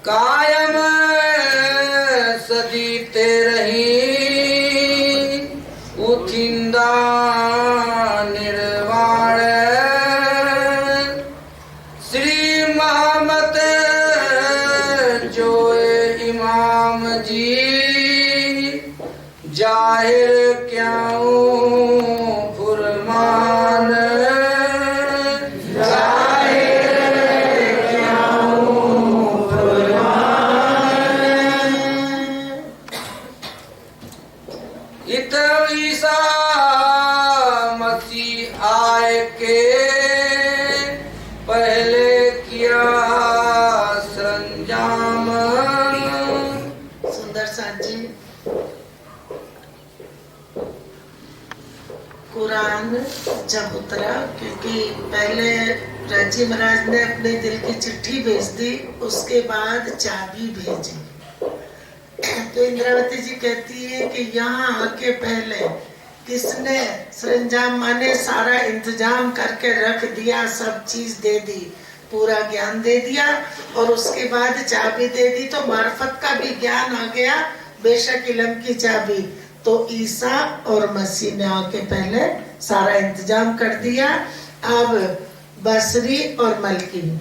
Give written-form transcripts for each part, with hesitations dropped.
कायम सदीते रही उठिंदा निर्वाण श्री मोहम्मद जोए इमाम जी जाहिर क्यों फुरमान ईसा मसीह आए के पहले किया संजाम। सुंदर साथ जी, कुरान जब उतरा, क्योंकि पहले राजी महाराज ने अपने दिल की चिट्ठी भेज दी, उसके बाद चाबी भेजी। तो इंद्रावती जी कहती है कि यहाँ आके पहले किसने सरंजाम माने सारा इंतजाम करके रख दिया, सब चीज दे दी, पूरा ज्ञान दे दिया और उसके बाद चाबी दे दी, तो मार्फत का भी ज्ञान आ गया, बेशक इल्म की चाबी। तो ईसा और मसीह ने आके पहले सारा इंतजाम कर दिया। अब बसरी और मलकी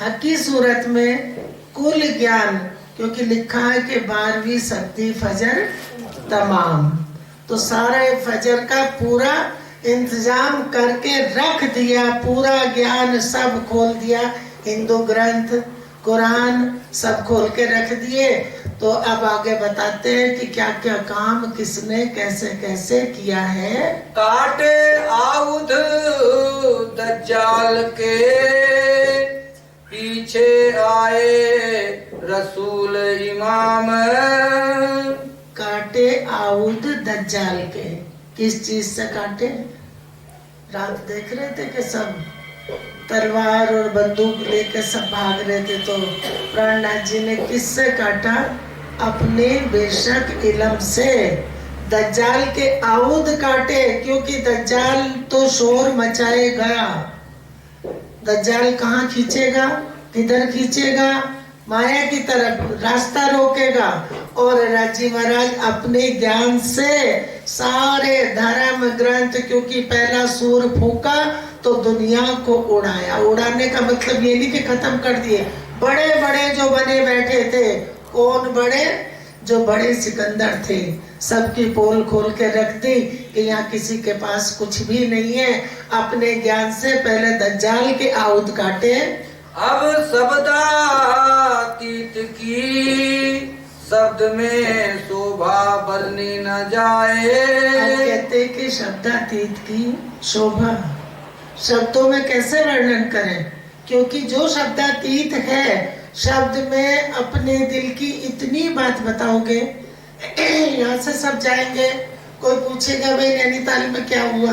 हकी सूरत में कुल ज्ञान, क्योंकि लिखा है कि 12वीं सदी फजर तमाम, तो सारे फजर का पूरा इंतजाम करके रख दिया, पूरा ज्ञान सब खोल दिया, हिंदू ग्रंथ कुरान सब खोल के रख दिए। तो अब आगे बताते हैं कि क्या क्या काम किसने कैसे कैसे किया है। काटे आउद दज्जाल के पीछे आए रसूल इमाम। काटे आउद दज्जाल के, किस चीज से काटे? रात देख रहे थे कि सब तलवार और बंदूक लेकर सब भाग रहे थे, तो प्राणनाथ जी ने किससे काटा? अपने बेशक इल्म से। दज्जाल के आउद काटे, क्योंकि दज्जाल तो शोर मचाएगा। दज्जाल कहाँ खींचेगा? किधर खींचेगा? माया की तरफ रास्ता रोकेगा। और राजी महाराज अपने ज्ञान से सारे धर्म ग्रंथ, क्योंकि पहला सूर फूका तो दुनिया को उड़ाया। उड़ाने का मतलब ये नहीं कि खत्म कर दिए। बड़े बड़े जो बने बैठे थे, कौन बड़े? जो बड़े सिकंदर थे, सबकी पोल खोल के रख दी कि यहाँ किसी के पास कुछ भी नहीं है। अपने ज्ञान से पहले दज्जाल के आउद काटे। अब शब्दातीत की शब्द में शोभा बरनी न जाए। अब कहते कि शब्दातीत की शोभा शब्दों में कैसे वर्णन करें, क्योंकि जो शब्दातीत है, शब्द में अपने दिल की इतनी बात बताओगे, यहाँ से सब जाएंगे, कोई पूछेगा भाई नैनीताल में क्या हुआ,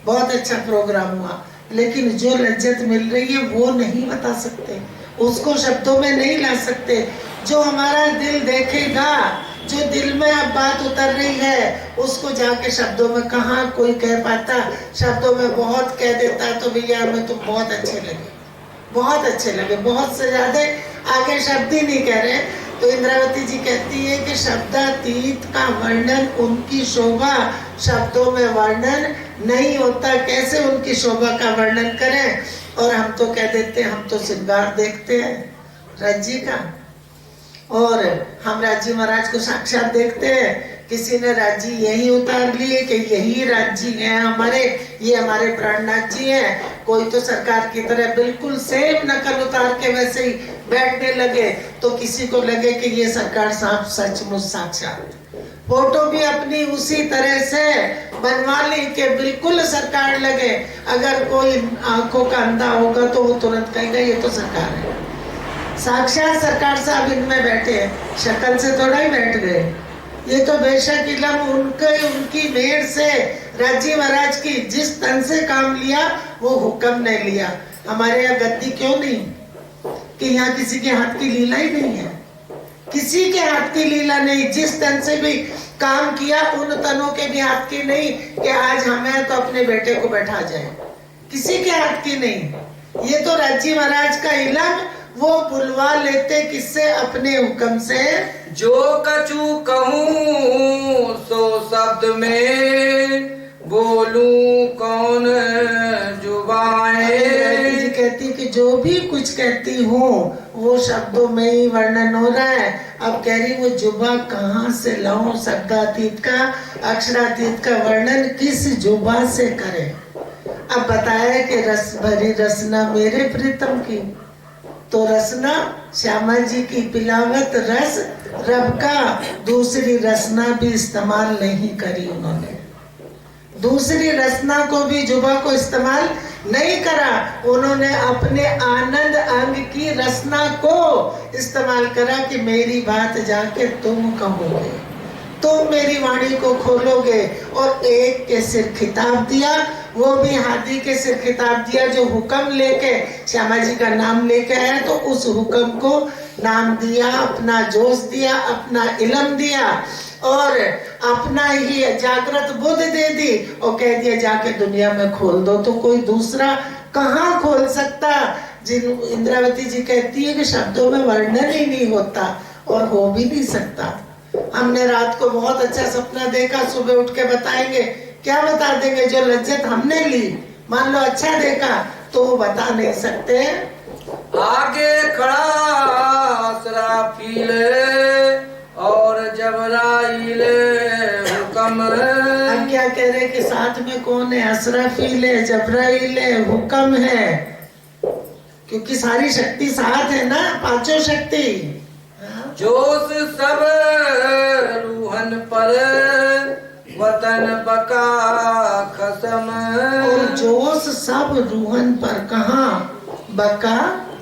बहुत अच्छा प्रोग्राम हुआ, लेकिन जो लज्जत मिल रही है वो नहीं बता सकते, उसको शब्दों में नहीं ला सकते। जो हमारा दिल देखेगा, जो दिल में अब बात उतर रही है, उसको जाके शब्दों में कहाँ कोई कह पाता। शब्दों में बहुत कह देता तो भैया हमें तुम बहुत अच्छे लगे, बहुत अच्छे लगे, बहुत से ज्यादा आगे शब्द ही नहीं कह रहे। तो इंद्रावती जी कहती है कि शब्दातीत का वर्णन, उनकी शोभा शब्दों में वर्णन नहीं होता। कैसे उनकी शोभा का वर्णन करें? और हम तो कह देते हैं, हम तो श्रृंगार देखते हैं राज्य का, और हम राज्य महाराज को साक्षात देखते हैं। किसी ने राज्य यही उतार लिए कि यही राज्य है हमारे, ये हमारे प्राणनाथ जी हैं। कोई तो सरकार की तरह बिल्कुल सेम नकल उतार के वैसे ही बैठने लगे, तो किसी को लगे कि ये सरकार साहब सचमुच साक्षात। फोटो भी अपनी उसी तरह से बनवा ली कि बिल्कुल सरकार लगे। अगर कोई आंखों का अंधा होगा तो वो तुरंत कहेगा ये तो सरकार है, साक्षात सरकार साहब इनमें बैठे हैं, शक्ल से थोड़ा ही बैठ गए। ये तो बेशक इल्म उनकी मेहर से राज्य महाराज की जिस तन से काम लिया वो हुक्म ने लिया। हमारे यहाँ गद्दी क्यों नहीं? कि यहाँ किसी के हाथ की लीला ही नहीं है, किसी के हाथ की लीला नहीं। जिस तन से भी काम किया उन तनों के भी हाथ की नहीं कि आज हमें तो अपने बेटे को बैठा जाए, किसी के हाथ की नहीं। ये तो राज्य महाराज का इल्म वो बुलवा लेते किससे? अपने हुक्म से। जो कछु कहूँ सो शब्द में, बोलूं कौन जुबाएं। जी कहती कि जो भी कुछ कहती हूँ वो शब्दों में ही वर्णन हो रहा है। अब कह रही वो जुबा कहाँ से लाऊं? शब्दातीत का, अक्षरातीत का वर्णन किस जुबा से करें? अब बताया कि रस भरी रसना मेरे प्रीतम की, तो रसना श्यामा जी की पिलावत रस रब का, दूसरी रसना भी इस्तेमाल नहीं करी उन्होंने। दूसरी रसना को भी जुबा को इस्तेमाल नहीं करा उन्होंने, अपने आनंद अंग की रसना को इस्तेमाल करा कि मेरी बात जाके तुम कहोगे, तुम मेरी वाणी को खोलोगे। और एक के सिर खिताब दिया, वो भी हाथी के सिर खिताब दिया जो हुक्म लेके श्यामा जी का नाम लेके आया, तो उस हुक्म को नाम दिया, अपना जोश दिया, अपना इल्म दिया और अपना ही जागृत बुद्ध दे दी और कह दिया जाके दुनिया में खोल दो। तो कोई दूसरा कहाँ खोल सकता? जिन इंद्रावती जी कहती है कि शब्दों में वर्णन ही नहीं होता और हो भी नहीं सकता। हमने रात को बहुत अच्छा सपना देखा, सुबह उठ के बताएंगे, क्या बता देंगे? जो लज्जत हमने ली, मान लो अच्छा देखा तो वो बता नहीं सकते। आगे खड़ा असराफील और जबराइल हुक्म। अब क्या कह रहे कि साथ में कौन है? असराफील है, जबराइल है, हुक्म है, क्योंकि सारी शक्ति साथ है ना, पांचों शक्ति। जोश सब रूहन पर, वतन बका खसम। और जोश सब रूहन पर, कहाँ? बका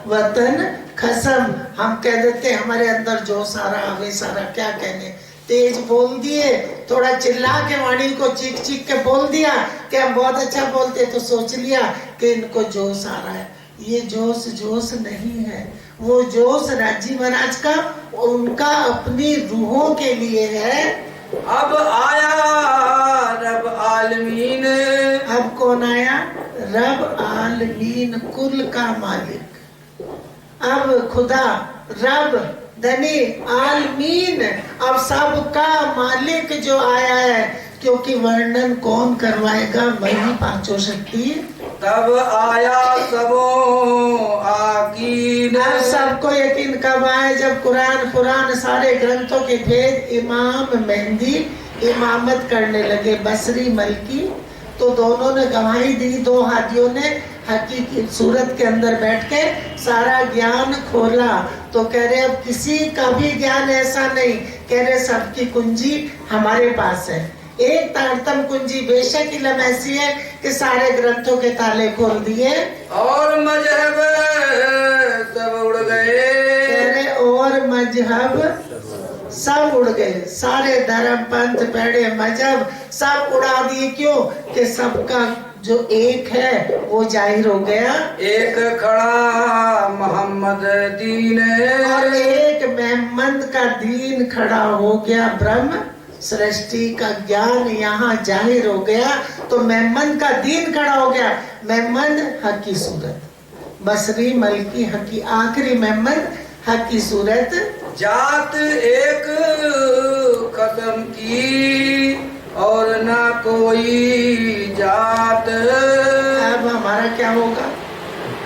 वतन खसम। हम कह देते हमारे अंदर जोश आ रहा, वे सारा क्या कहने, तेज बोल दिए, थोड़ा चिल्ला के वाणी को चीख चीख के बोल दिया कि हम बहुत अच्छा बोलते, तो सोच लिया कि इनको जोश आ रहा है। ये जोश जोश नहीं है, वो जोश राजी महाराज का उनका अपनी रूहों के लिए है। अब आया रब आलमीन। अब कौन आया? रब आलमीन, कुल का मालिक। अब खुदा रब धनी आलमीन, अब सबका मालिक जो आया है, क्योंकि वर्णन कौन करवाएगा? वही पांचों शक्ति। तब आया सबो आकीन। अब सबको यकीन कब आए? जब कुरान पुराण सारे ग्रंथों के भेद इमाम मेहंदी इमामत करने लगे, बसरी मलकी, तो दोनों ने गवाही दी, दो हाथियों ने हकीकी सूरत के अंदर बैठ के सारा ज्ञान खोला। तो कह रहे अब किसी का भी ज्ञान ऐसा नहीं, कह रहे सबकी कुंजी हमारे पास है। एक तारतम कुंजी बेशक इल्म ऐसी है कि सारे ग्रंथों के ताले खोल दिए और मजहब सब उड़ गए। कह रहे और मजहब सब उड़ गए, सारे धर्म पंथ पेड़े मजहब सब उड़ा दिए। क्यों? कि सबका जो एक है वो जाहिर हो गया। एक खड़ा मोहम्मद दीन, और एक मोहम्मद का दीन खड़ा हो गया। ब्रह्म सृष्टि का ज्ञान यहाँ जाहिर हो गया, तो मोहम्मद का दीन खड़ा हो गया। मोहम्मद हक की सूरत, बसरी मलकी हकी, आखिरी मोहम्मद हक की सूरत। जात एक खत्म की और ना कोई जात। अब हमारा क्या होगा?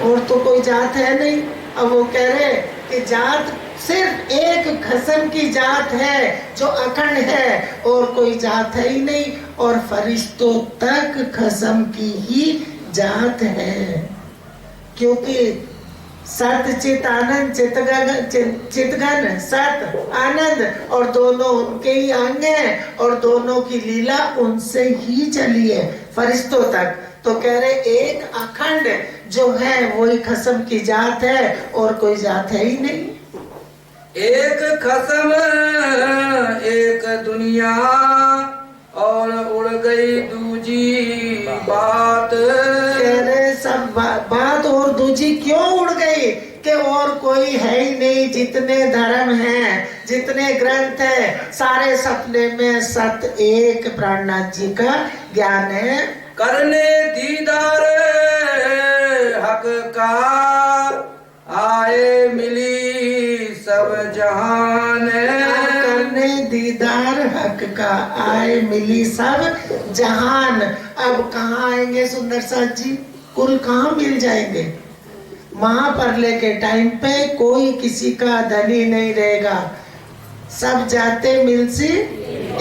और तो कोई जात है नहीं। अब वो कह रहे कि जात सिर्फ एक खसम की जात है जो अखंड है, और कोई जात है ही नहीं। और फरिश्तों तक खसम की ही जात है, क्योंकि सत चित आनंद, चितघन सत आनंद, और दोनों उनके ही अंग हैं और दोनों की लीला उनसे ही चली है फरिश्तों तक। तो कह रहे एक अखंड जो है वही खसम की जात है, और कोई जात है ही नहीं। एक खसम एक दुनिया और उड़ गई दूजी बात। कह रहे सब बात और दूजी क्यों उड़ गई? कि और कोई है ही नहीं। जितने धर्म हैं, जितने ग्रंथ है, सारे सपने में सत एक प्राणनाथ जी का ज्ञान है। करने दीदार हक का आए जाने दीदार हक का, आए मिली सब जहान। अब कहाँ आएंगे सुंदर साथ जी, कुल कहाँ मिल जाएंगे। महाप्रलय के टाइम पे कोई किसी का धनी नहीं रहेगा, सब जाते मिलसी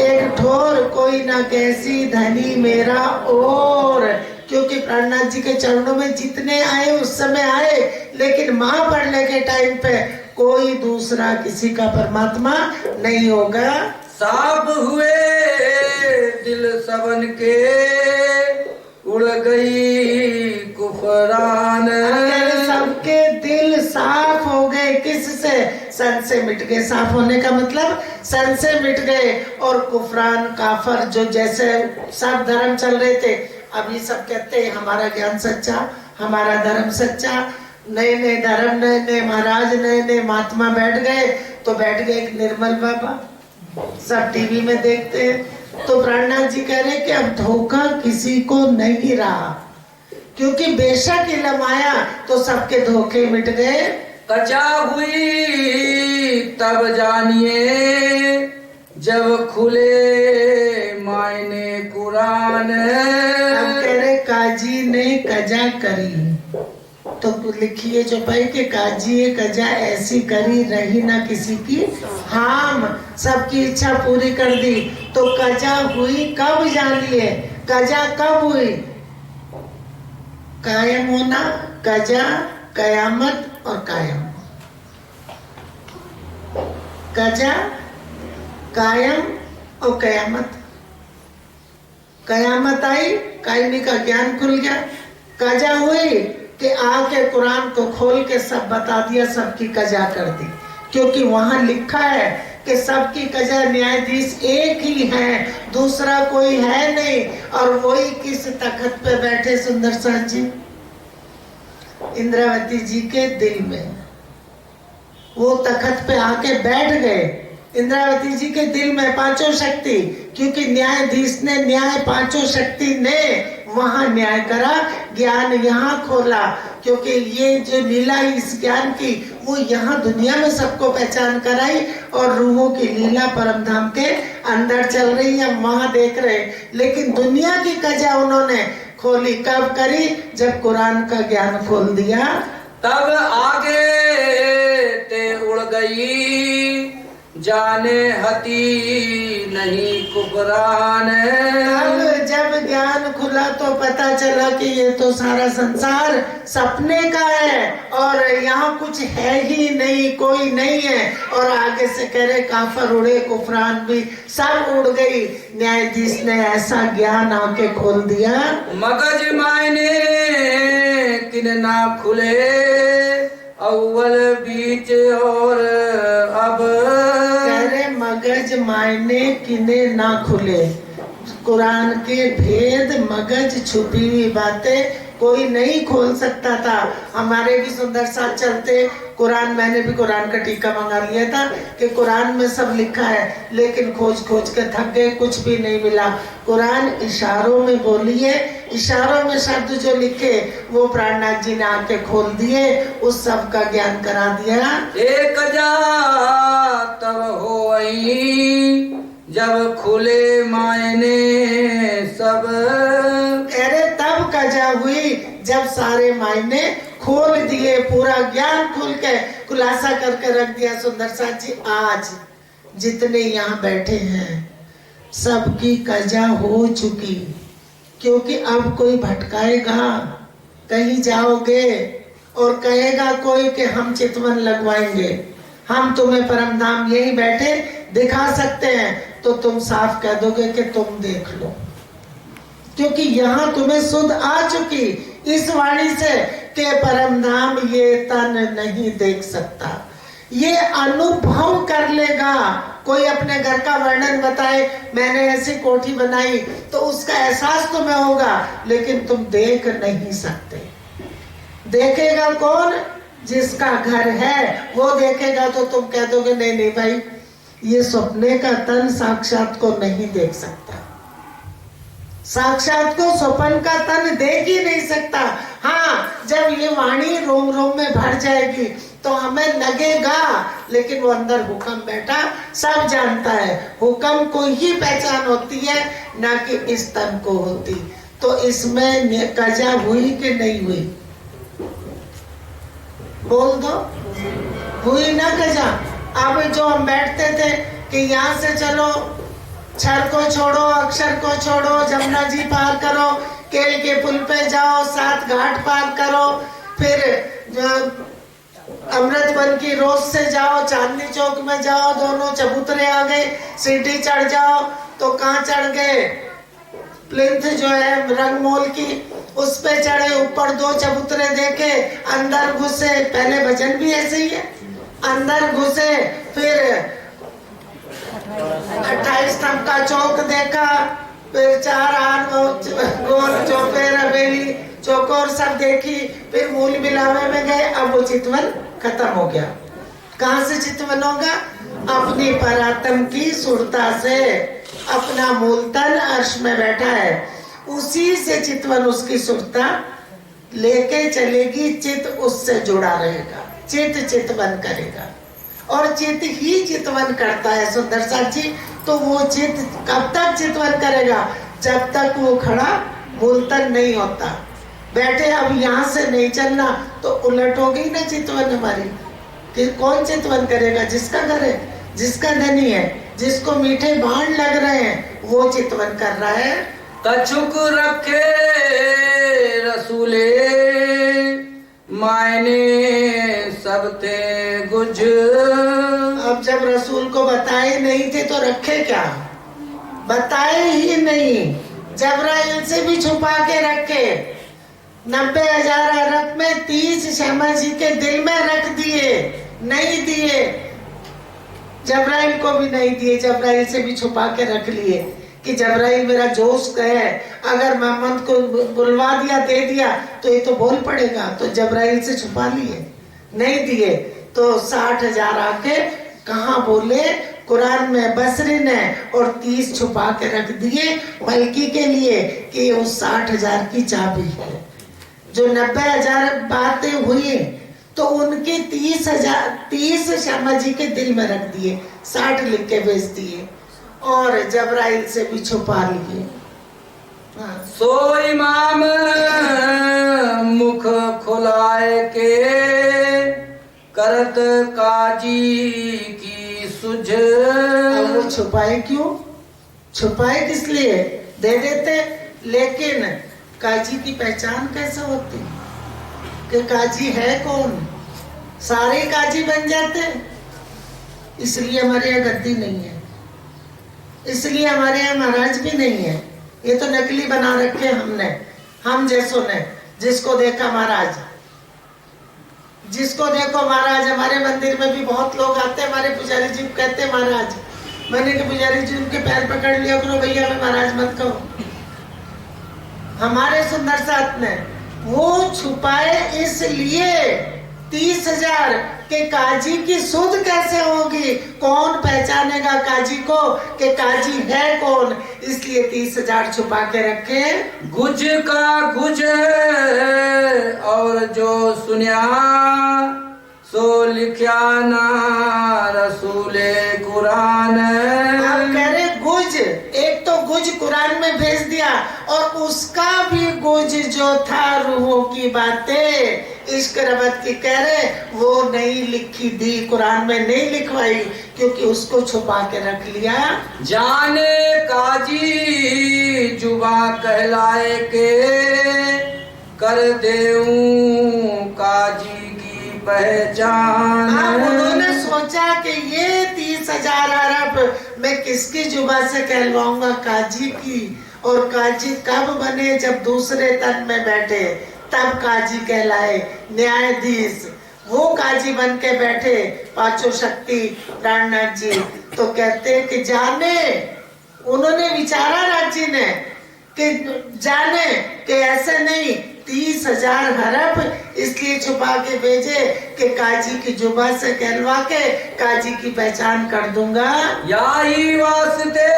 एक ठोर, कोई ना कैसी धनी मेरा और। क्योंकि प्राणनाथ जी के चरणों में जितने आए उस समय आए, लेकिन महाप्रलय के टाइम पे कोई दूसरा किसी का परमात्मा नहीं होगा। साफ हुए दिल सबन के, उड़ गई कुफरान। सबके दिल साफ हो गए, किससे? सन से मिट गए। साफ होने का मतलब सन से मिट गए। और कुफरान काफर जो जैसे सब धर्म चल रहे थे, अभी सब कहते हैं हमारा ज्ञान सच्चा, हमारा धर्म सच्चा। नए नए धर्म, नए नए महाराज, नए नए महात्मा बैठ गए। तो बैठ गए एक निर्मल बाबा, सब टीवी में देखते हैं। तो प्राणनाथ जी कह रहे कि अब धोखा किसी को नहीं रहा, क्योंकि बेशक इल्म आया तो सबके धोखे मिट गए। कचा हुई तब जानिए, जब खुले मायने कुरान। अब कह रहे काजी ने कजा करी, तो लिखिए जो भाई के काजी कजा ऐसी करी रही ना किसी की हाम, सबकी इच्छा पूरी कर दी। तो कजा हुई कब जानिए, कजा कब हुई? कायम होना, कजा, कयामत और कायम। कजा, कायम और कयामत। कयामत आई, कायमी का ज्ञान खुल गया। कजा हुई कि आके कुरान को खोल के सब बता दिया, सबकी कजा कर दी। क्योंकि वहां लिखा है कि सबकी कजा न्यायाधीश एक ही है, दूसरा कोई है नहीं। और वही किस तखत पे बैठे सुंदर साथ जी? इंद्रावती जी के दिल में वो तखत पे आके बैठ गए। इंद्रावती जी के दिल में पांचों शक्ति, क्योंकि न्यायाधीश ने न्याय पांचों शक्ति ने वहां न्याय करा, ज्ञान यहाँ खोला। क्योंकि ये जो लीला इस ज्ञान की वो यहाँ दुनिया में सबको पहचान कराई, और रूहों की लीला परम धाम के अंदर चल रही है, वहां देख रहे। लेकिन दुनिया की कजा उन्होंने खोली कब करी? जब कुरान का ज्ञान खोल दिया। तब आगे ते उड़ गई, जाने हती नहीं कुफरान। अब जब ज्ञान खुला तो पता चला कि ये तो सारा संसार सपने का है, और यहाँ कुछ है ही नहीं, कोई नहीं है। और आगे से कह रहे काफर उड़े, कुफरान भी सब उड़ गई। न्यायाधीश ने ऐसा ज्ञान आके खोल दिया। मगज मायने किन ना खुले, अव्वल बीच और अब। मगज मायने किने ना खुले, कुरान के भेद, मगज छुपी हुई बातें कोई नहीं खोल सकता था। हमारे भी सुंदर साथ चलते कुरान, मैंने भी कुरान का टीका मंगा लिया था कि कुरान में सब लिखा है, लेकिन खोज खोज के थक गए, कुछ भी नहीं मिला। कुरान इशारों में बोली है, इशारों में शब्द जो लिखे वो प्राणनाथ जी ने आके खोल दिए, उस सब का ज्ञान करा दिया। एक जा तब होई, जब खुले मायने सब। अरे तब कजा हुई जब सारे मायने खोल दिए, पूरा ज्ञान खुल के खुलासा करके रख दिया। सुंदर साथ जी आज जितने यहाँ बैठे हैं सबकी कजा हो चुकी, क्योंकि अब कोई भटकाएगा, कहीं जाओगे और कहेगा कोई कि हम चितवन लगवाएंगे, हम तुम्हें परम धाम यही बैठे दिखा सकते हैं, तो तुम साफ कह दोगे कि तुम देख लो, क्योंकि यहाँ तुम्हें सुध आ चुकी इस वाणी से कि परम धाम ये तन नहीं देख सकता, ये अनुभव कर लेगा। कोई अपने घर का वर्णन बताए, मैंने ऐसी कोठी बनाई, तो उसका एहसास तुम्हें होगा, लेकिन तुम देख नहीं सकते। देखेगा कौन? जिसका घर है वो देखेगा, तो तुम कह दोगे नहीं नहीं भाई, ये सपने का तन साक्षात को नहीं देख सकता। साक्षात को स्वपन का तन देख ही नहीं सकता। हाँ, जब ये वाणी रोम रोम में भर जाएगी तो हमें लगेगा, लेकिन वो अंदर हुक्म बैठा सब जानता है। हुक्म को ही पहचान होती है, ना कि इस तन को होती। तो इसमें कजा हुई कि नहीं हुई? बोल दो, हुई ना कजा? अब जो हम बैठते थे कि यहाँ से चलो, क्षर को छोड़ो, अक्षर को छोड़ो, जमुना जी पार करो, केल के पुल पे जाओ, 7 घाट पार करो, फिर अमृतवन की रोड से जाओ, चांदनी चौक में जाओ, दोनों चबूतरे आ गए, सीढ़ी चढ़ जाओ। तो कहाँ चढ़ गए? प्लिंथ जो है रंगमोल की, उस पे चढ़े, ऊपर 2 चबूतरे देखे, अंदर घुसे। पहले भजन भी ऐसे ही है, अंदर घुसे, फिर 28 स्तंभ का चौक देखा, फिर 4 आन गोल चौपेर हवेली चौकोर सब देखी, फिर मूल मिलावे में गए। अब वो चितवन खत्म हो गया। कहाँ से चितवन होगा? अपनी परात्म की सुरता से। अपना मूल तन अर्श में बैठा है, उसी से चितवन उसकी सुरता लेके चलेगी। चित उससे जुड़ा रहेगा, चित चितवन करेगा, और चित ही चितवन करता है सुंदर साथ जी। तो वो चित कब तक चितवन करेगा? जब तक वो खड़ा मूलतन नहीं होता। बैठे अब यहाँ से नहीं चलना तो उलट हो गई ना चितवन हमारी। कि कौन चितवन करेगा? जिसका घर है, जिसका धनी है, जिसको मीठे बाण लग रहे हैं, वो चितवन कर रहा है। कछुक रखे रसूले मायने सब थे गुज। अब जब रसूल को बताए नहीं थे तो रखे क्या? बताए ही नहीं। जबराइल से भी छुपा के रखे। 90,000 अरब में 30 श्यामा जी के दिल में रख दिए, नहीं दिए। जबराइल को भी नहीं दिए, जबराइल से भी छुपा के रख लिए कि जबराइल मेरा जोश है, अगर मोहम्मद को बुलवा दिया, दे दिया तो ये तो बोल पड़ेगा। तो जबराइल से छुपा लिए, नहीं दिए। तो 60,000 आके कहाँ बोले? कुरान में बसरी ने, और 30 छुपा के रख दिए बल्कि के लिए कि उस 60,000 की चाबी है। जो 90,000 बातें हुई तो उनके 30 श्यामा जी के दिल में रख दिए, 60 लिख के भेज दिए, और जबराइल से भी छुपा लिए। सो इमाम मुख खुलाए के करत काजी की सुझ। अब वो छुपाए क्यों? छुपाए किस लिए? दे देते। लेकिन काजी की पहचान कैसे होती कि काजी है कौन? सारे काजी बन जाते। इसलिए हमारे यहाँ गद्दी नहीं है, इसलिए हमारे यहाँ महाराज भी नहीं है। ये तो नकली बना रखे हमने, हम जैसों ने। जिसको देखा महाराज, जिसको देखो महाराज। हमारे मंदिर में भी बहुत लोग आते हैं, हमारे पुजारी जी कहते हैं महाराज। मैंने कहा पुजारी जी उनके पैर पकड़ लिया करो, भैया मैं महाराज मत कहो। हमारे सुंदर साथ ने वो छुपाए इसलिए 30,000 के काजी की सुध कैसे होगी? कौन पहचानेगा काजी को कि काजी है कौन? इसलिए 30,000 छुपा के रखे। गुज का गुज और जो सुनिया सो लिखा ना रसूले कुरान। आप कह रहे गुज, एक तो गुज कुरान में भेज दिया, और उसका भी गुज जो था रूहों की बातें इश्क रबत की, कह रहे वो नहीं लिखी दी, कुरान में नहीं लिखवाई, क्योंकि उसको छुपा के रख लिया। जाने काजी जुबा कहलाए के कर देऊं काजी की पहचान। उन्होंने सोचा कि ये 30,000 अरब मैं किसकी जुबा से कहलवाऊंगा? काजी की। और काजी कब बने? जब दूसरे तन में बैठे, तब काजी कहलाए। न्यायाधीश वो काजी बन के बैठे, पांचों शक्ति प्राणनाथ जी। तो कहते कि जाने, उन्होंने विचारा राज जी ने कि जाने कि ऐसे नहीं 30,000 हरफ इसलिए छुपा के भेजे कि काजी की जुबा से कहलवा के काजी की पहचान कर दूंगा। याही वास्ते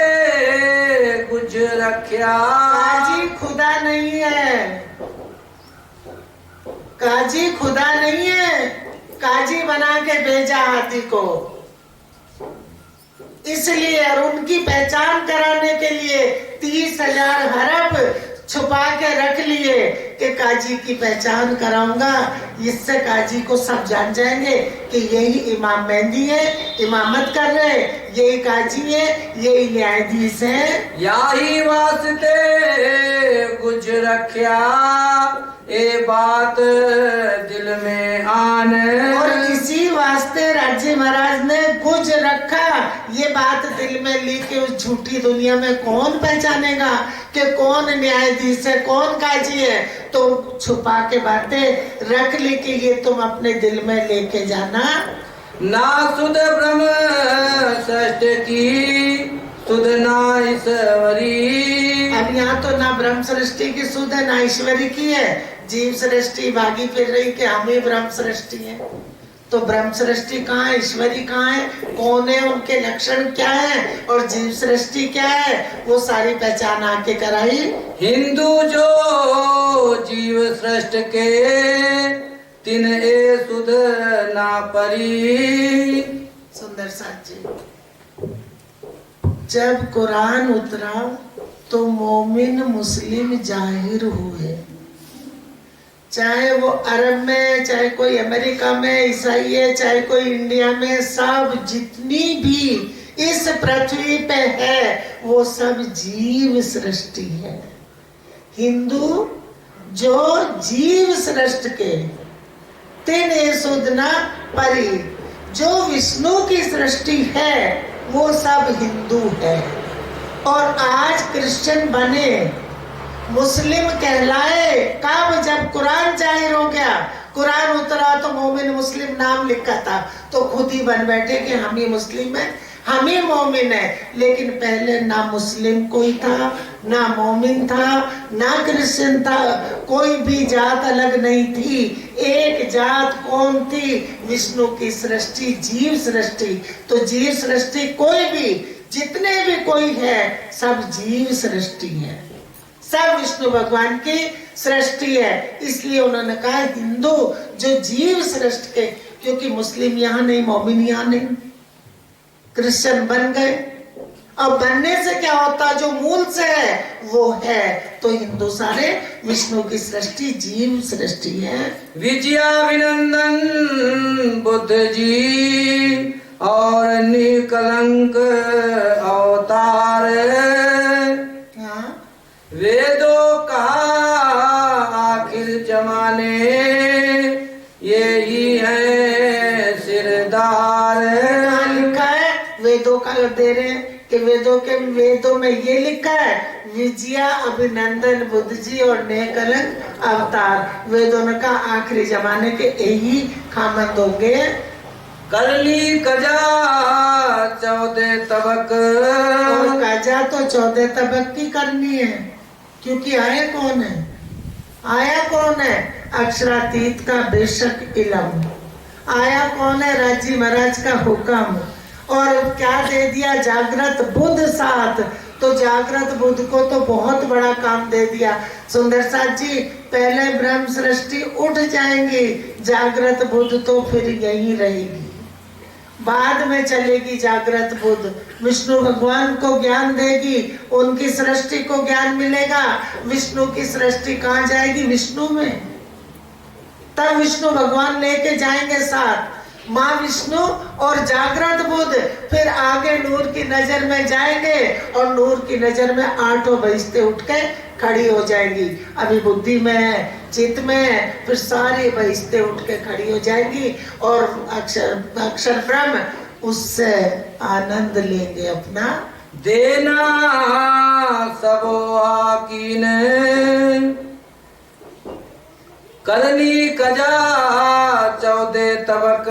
कुछ रखया। काजी खुदा नहीं है, काजी खुदा नहीं है, काजी बना के भेजा हाथी को। इसलिए और उनकी पहचान कराने के लिए 30,000 हरफ छुपा के रख लिए कि काजी की पहचान कराऊंगा। इससे काजी को सब जान जाएंगे कि यही इमाम मेहंदी है, इमामत कर रहे, यही काजी है, यही न्यायाधीश है। याही वास्ते कुछ रखया, ए बात दिल में आने। और इसी वास्ते राज्य महाराज ने गुज रखा, ये बात दिल में ली कि उस झूठी दुनिया में कौन पहचानेगा कि कौन न्यायाधीश है, कौन काजी है। तो छुपा के बातें रख ली कि ये तुम अपने दिल में लेके जाना। ना सुध ब्रह्म सृष्ट की सुध ना ईश्वरी। अब यहाँ तो ना ब्रह्म सृष्टि की सुध है ना ईश्वरी की है। जीव सृष्टि भागी फिर रही कि हम ही ब्रह्म सृष्टि है। तो ब्रह्म सृष्टि कहाँ है, ईश्वरी कहाँ है, कौन है, उनके लक्षण क्या है और जीव सृष्टि क्या है, वो सारी पहचान आके कराई। हिंदू जो जीव सृष्ट के तिन ए सुध ना परी। सुंदर साथ जी, जब कुरान उतरा तो मोमिन मुस्लिम जाहिर हुए। चाहे वो अरब में, चाहे कोई अमेरिका में ईसाई है, चाहे कोई इंडिया में, सब जितनी भी इस पृथ्वी पे है वो सब जीव सृष्टि है। हिंदू जो जीव सृष्टि के तिन सुधना परी, जो विष्णु की सृष्टि है वो सब हिंदू है। और आज क्रिश्चियन बने, मुस्लिम कहलाए कब, जब कुरान जाहिर हो गया। कुरान उतरा तो मोमिन मुस्लिम नाम लिखा था, तो खुद ही बन बैठे कि हम ही मुस्लिम है, हम ही मोमिन है। लेकिन पहले ना मुस्लिम कोई था, ना मोमिन था, ना क्रिश्चियन था, कोई भी जात अलग नहीं थी। एक जात कौन थी? विष्णु की सृष्टि, जीव सृष्टि। तो जीव सृष्टि कोई भी, जितने भी कोई है, सब जीव सृष्टि है, सब विष्णु भगवान की सृष्टि है। इसलिए उन्होंने कहा हिंदू जो जीव सृष्टि के, क्योंकि मुस्लिम यहाँ नहीं, मोमिन यहाँ नहीं, क्रिश्चियन बन गए। अब बनने से क्या होता, जो मूल से है वो है। तो हिंदू सारे विष्णु की सृष्टि, जीव सृष्टि है। विजयाभिनंदन बुद्ध जी और निकलंक अवतार। वेदों का आखिर जमाने यही है सिरदार। लिखा है वेदों का दे रहे कि वेदों में ये लिखा है विजया अभिनंदन बुद्ध जी और नेकलंक अवतार। वेदों ने कहा आखिरी जमाने के यही खामंद होंगे। करली कजा 14 तबक। और कजा तो 14 तबक की करनी है, क्योंकि आया कौन है, आया कौन है? अक्षरातीत का बेशक इलम। आया कौन है? राजी महाराज का हुक्म। और क्या दे दिया? जागृत बुद्ध साथ। तो जागृत बुद्ध को तो बहुत बड़ा काम दे दिया। सुंदर साथ जी, पहले ब्रह्म सृष्टि उठ जाएंगी, जागृत बुद्ध तो फिर यही रहेगी, बाद में चलेगी जागृत बुद्ध। विष्णु भगवान को ज्ञान देगी, उनकी सृष्टि को ज्ञान मिलेगा। विष्णु की सृष्टि कहाँ जाएगी? विष्णु में। तब विष्णु भगवान लेके जाएंगे साथ, माँ विष्णु और जागृत बुद्ध। फिर आगे नूर की नजर में जाएंगे और नूर की नजर में 8 बहिश्ते उठ के खड़ी हो जाएंगी। अभी बुद्धि में है, चित्त में है, फिर सारी बहिश्ते उठ के खड़ी हो जाएंगी और अक्षर ब्रह्म उससे आनंद लेंगे अपना। देना सबो आकीन करनी कजा 14 तबक।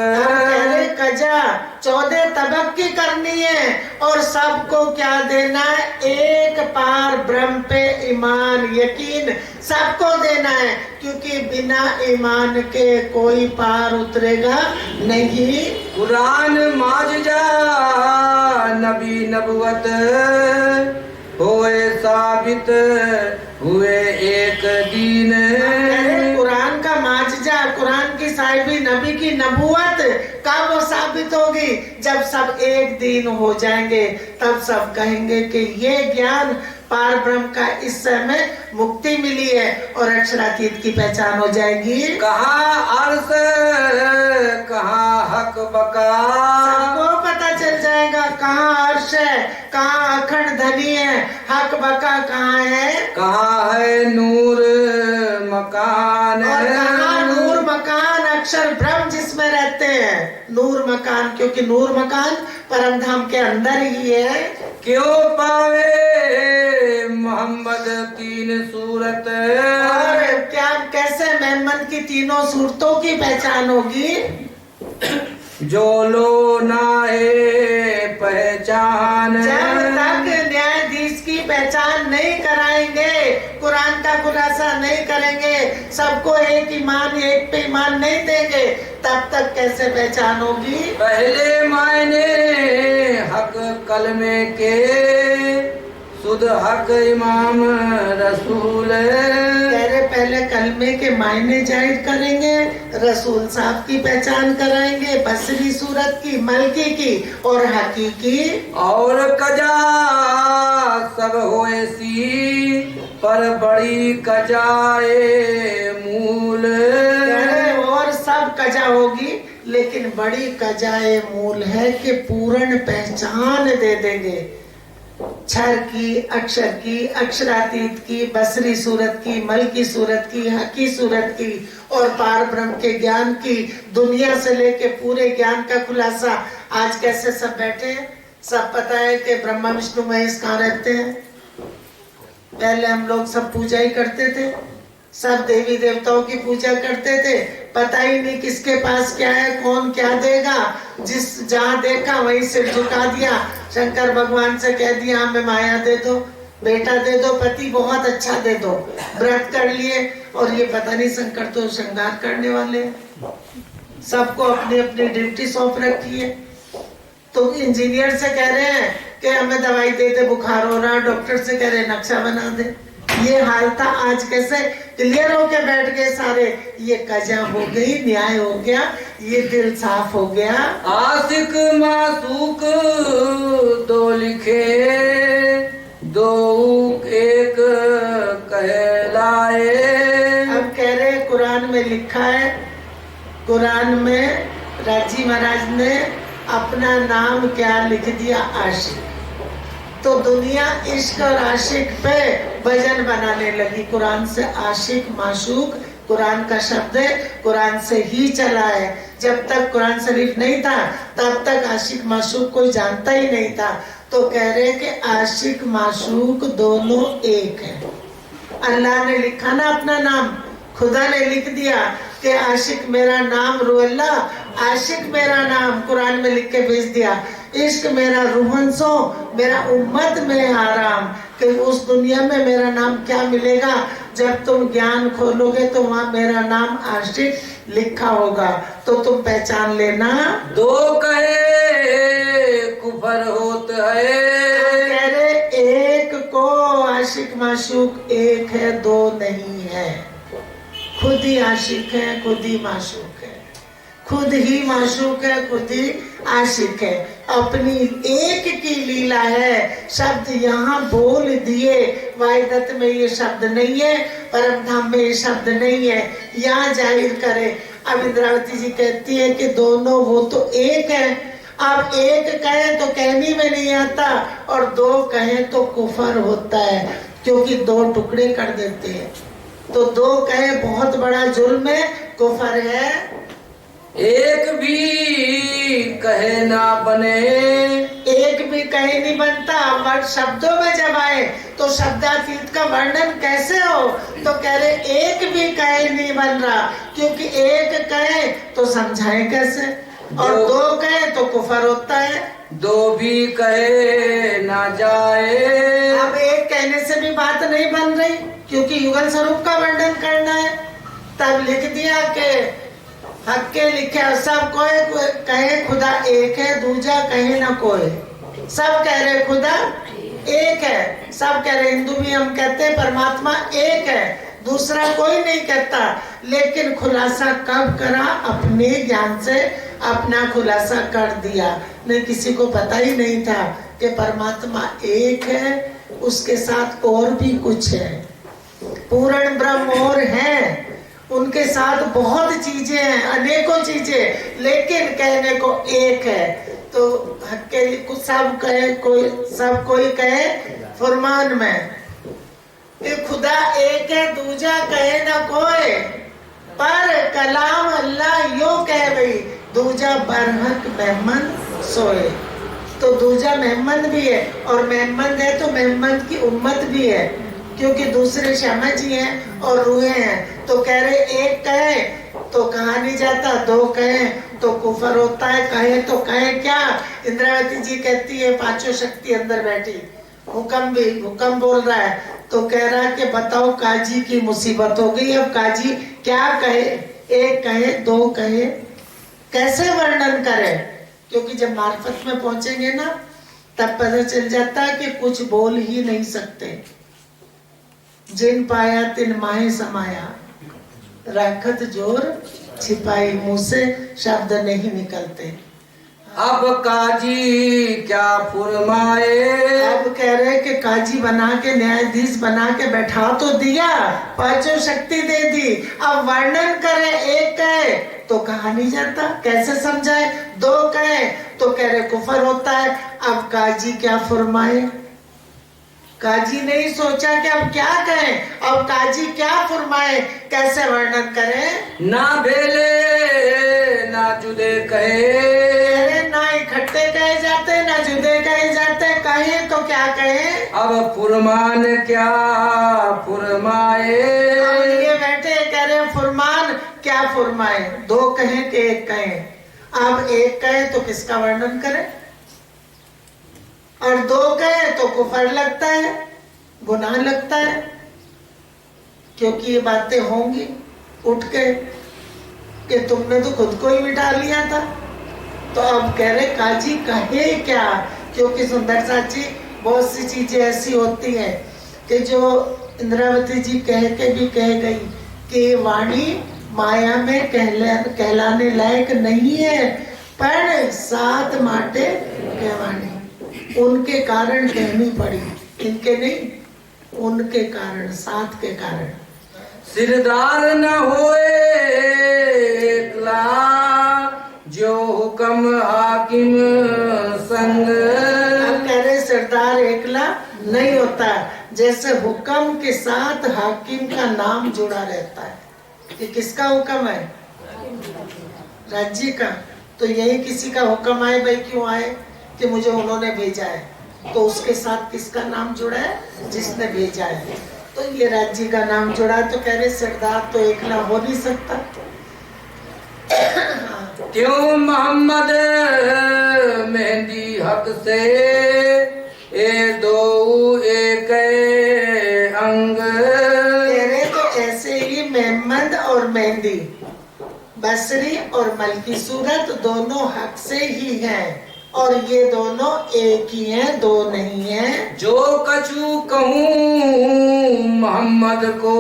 कजा 14 तबक की करनी है और सबको क्या देना है, एक पार ब्रह्म पे ईमान यकीन सबको देना है, क्योंकि बिना ईमान के कोई पार उतरेगा नहीं। कुरान माजिजा नबी नबुवत होए साबित हुए एक दीन। कुरान का माजिजा, कुरान की साहिबी, नबी की नबूवत कब वो साबित होगी, जब सब एक दिन हो जाएंगे, तब सब कहेंगे कि ये ज्ञान पार ब्रह्म का इस समय मुक्ति मिली है और अक्षरातीत की पहचान हो जाएगी। कहाँ अर्श कहाँ हक बका, सबको पता चल जाएगा कहाँ अर्श है, कहाँ अखंड धनी है, हक बका कहाँ है, कहाँ है नूर मकान, और कहाँ नूर मकान अक्षर ब्रह्म जिसमें रहते हैं। नूर मकान, क्योंकि नूर मकान परम धाम के अंदर ही है। क्यों पावे मोहम्मद तीन सूरत, और क्या कैसे मेहमद की तीनों सूरतों की पहचान होगी, जो लो नाहे पहचान। जब तक न्यायाधीश की पहचान नहीं कराएंगे, कुरान का खुलासा नहीं करेंगे, सबको एक ईमान, एक पे ईमान नहीं देंगे, तब तक कैसे पहचान होगी। पहले मायने हक कलमे के सुध हक इमाम रसूल, कह रहे पहले कलमे के मायने जाहिर करेंगे, रसूल साहब की पहचान कराएंगे, बसरी सूरत की, मलकी की और हकीकी, और कजा सब होए सी पर बड़ी कजाए मूल। और सब कजा होगी, लेकिन बड़ी कजाए मूल है कि पूर्ण पहचान दे देंगे, क्षर की, अक्षर की, अक्षरातीत की, बसरी सूरत की, मलकी सूरत की, हकी सूरत की और पार ब्रह्म के ज्ञान की, दुनिया से लेके पूरे ज्ञान का खुलासा। आज कैसे सब बैठे हैं, सब पता है कि ब्रह्मा विष्णु महेश कहाँ रहते हैं। पहले हम लोग सब पूजा ही करते थे, सब देवी देवताओं की पूजा करते थे, पता ही नहीं किसके पास क्या है, कौन क्या देगा, जिस जहाँ देखा वहीं सिर झुका दिया। शंकर भगवान से कह दिया हमें माया दे दो, बेटा दे दो, पति बहुत अच्छा दे दो, व्रत कर लिए, और ये पता नहीं शंकर तो श्रृंगार करने वाले हैं। सबको अपनी अपनी ड्यूटी सौंप रखी है। तो इंजीनियर से कह रहे हैं कि हमें दवाई दे दे, बुखार हो रहा, डॉक्टर से कह रहे नक्शा बना दे। ये हाल था, आज कैसे क्लियर होके बैठ गए सारे। ये कजा हो गई, न्याय हो गया, ये दिल साफ हो गया। आशिक मासूक दो लिखे दो एक कहलाए। अब कह रहे कुरान में लिखा है, कुरान में राजी महाराज ने अपना नाम क्या लिख दिया, आशिक। तो दुनिया इश्क और आशिक पे भजन बनाने लगी। कुरान से आशिक माशूक कुरान का शब्द है, कुरान से ही चला है। जब तक कुरान शरीफ नहीं था तब तक आशिक माशूक कोई जानता ही नहीं था। तो कह रहे कि आशिक माशूक दोनों एक है। अल्लाह ने लिखा ना अपना नाम, खुदा ने लिख दिया कि आशिक मेरा नाम रूहल्ला, आशिक मेरा नाम कुरान में लिख के भेज दिया। इश्क मेरा रूहन सो, मेरा उम्मत में आराम। कि उस दुनिया में मेरा नाम क्या मिलेगा, जब तुम ज्ञान खोलोगे तो वहाँ मेरा नाम आशिक लिखा होगा, तो तुम पहचान लेना। दो कहे कुफर होत है, कह रहे एक को आशिक माशूक एक है, दो नहीं है। खुद ही आशिक है, खुद ही माशूक है, खुद ही माशूक है, खुद ही आशिक है। अपनी एक की लीला है। शब्द यहाँ बोल दिए, वाहिदत में ये शब्द नहीं है, परम धाम में ये शब्द नहीं है, यहाँ जाहिर करे। अब इंद्रावती जी कहती है कि दोनों वो तो एक है। अब एक कहे तो कहनी में नहीं आता, और दो कहे तो कुफर होता है, क्योंकि दो टुकड़े कर देते हैं। तो दो कहे बहुत बड़ा जुल्म है, कुफर है। एक भी कहे ना बने, एक भी कहे नहीं बनता। वर्ड शब्दों में जब आए तो शब्दातीत का वर्णन कैसे हो, तो कह रहे एक भी कहे नहीं बन रहा, क्योंकि एक कहे तो समझाए कैसे। और दो कहे तो कुफर होता है। दो भी कहे ना जाए। अब एक कहने से भी बात नहीं बन रही, क्योंकि युगल स्वरूप का वर्णन करना है। तब लिख दिया कि हक के लिखे सब कोई कहे खुदा एक है, दूजा कहे ना कोई। सब कह रहे खुदा एक है, सब कह रहे, हिंदू भी हम कहते हैं परमात्मा एक है, दूसरा कोई नहीं कहता। लेकिन खुलासा कब करा? अपने ज्ञान से अपना खुलासा कर दिया। नहीं, किसी को पता ही नहीं था कि परमात्मा एक है, उसके साथ और भी कुछ है। पूर्ण ब्रह्म और है, उनके साथ बहुत चीजें हैं, अनेकों चीजें, लेकिन कहने को एक है। तो कुछ सब कहे कोई, सब कोई कहे फरमान में ये खुदा एक है, दूजा कहे ना कोई। पर कलाम अल्लाह यो कह रही, दूजा बरहक मेहमान सोए। तो दूजा मेहमान भी है, और मेहमान है तो मेहमान की उम्मत भी है, क्योंकि दूसरे श्यामा जी हैं और रूहे हैं। तो कह रहे एक कहे तो कहा नहीं जाता, दो कहे तो कुफर होता है। कहे तो कहे क्या? इंद्रावती जी कहती है पांचों शक्ति अंदर बैठी, हुक्म भी हुक्म बोल रहा है। तो कह रहा है कि बताओ काजी की मुसीबत हो गई, अब काजी क्या कहे? एक कहे, दो कहे, कैसे वर्णन करे? क्योंकि जब मार्फत में पहुंचेंगे ना, तब पता चल जाता है कि कुछ बोल ही नहीं सकते। जिन पाया तिन माहे समाया, रखत जोर छिपाई, मुंह से शब्द नहीं निकलते। अब काजी क्या फुरमाए। अब कह रहे कि काजी बना के, न्यायाधीश बना के बैठा तो दिया, पांचों शक्ति दे दी, अब वर्णन करे। एक कहे तो कहा नहीं जाता, कैसे समझाए? दो कहे तो कह रहे कुफर होता है। अब काजी क्या फरमाए? काजी नहीं सोचा कि अब क्या कहें, अब काजी क्या फरमाए, कैसे वर्णन करें? ना भेले ना जुदे कहे। अरे ना इकट्ठे कहे जाते, ना जुदे कहे जाते, कहे तो क्या कहे? अब फुरमान क्या फुरमाए। अब ये बैठे कह रहे फरमान क्या फरमाए? दो कहे कि एक कहे? अब एक कहे तो किसका वर्णन करें, और दो कहे तो कुफर लगता है, गुनाह लगता है, क्योंकि ये बातें होंगी उठ के कि तुमने तो खुद को ही मिटा लिया था। तो अब कह रहे काजी कहे क्या? क्योंकि सुंदर साची बहुत सी चीजें ऐसी होती हैं कि जो इंद्रावती जी कह के भी कह गई कि वाणी माया में कहलाने लायक नहीं है, पर सात माटे कहवानी। उनके कारण कहनी पड़ी, इनके नहीं, उनके कारण, साथ के कारण। सिरदार न होए एकला, जो हुक्म हाकिम संग। अब कह रहे सरदार एकला नहीं होता, जैसे हुक्म के साथ हाकिम का नाम जुड़ा रहता है। ये किसका हुक्म है? राज्य का। तो यही किसी का हुक्म आए, भाई क्यों आए? कि मुझे उन्होंने भेजा है, तो उसके साथ किसका नाम जुड़ा है? जिसने भेजा है। तो ये राज्य का नाम जुड़ा है। तो कह रहे सरदार तो एक ना हो नहीं सकता। क्यों मोहम्मद मेहंदी हक से, ए दो एक अंग। कह रहे तो ऐसे ही मोहम्मद और मेहंदी, बसरी और मलकी सूरत दोनों हक से ही हैं, और ये दोनों एक ही हैं, दो नहीं हैं। जो कछु कहूँ मोहम्मद को,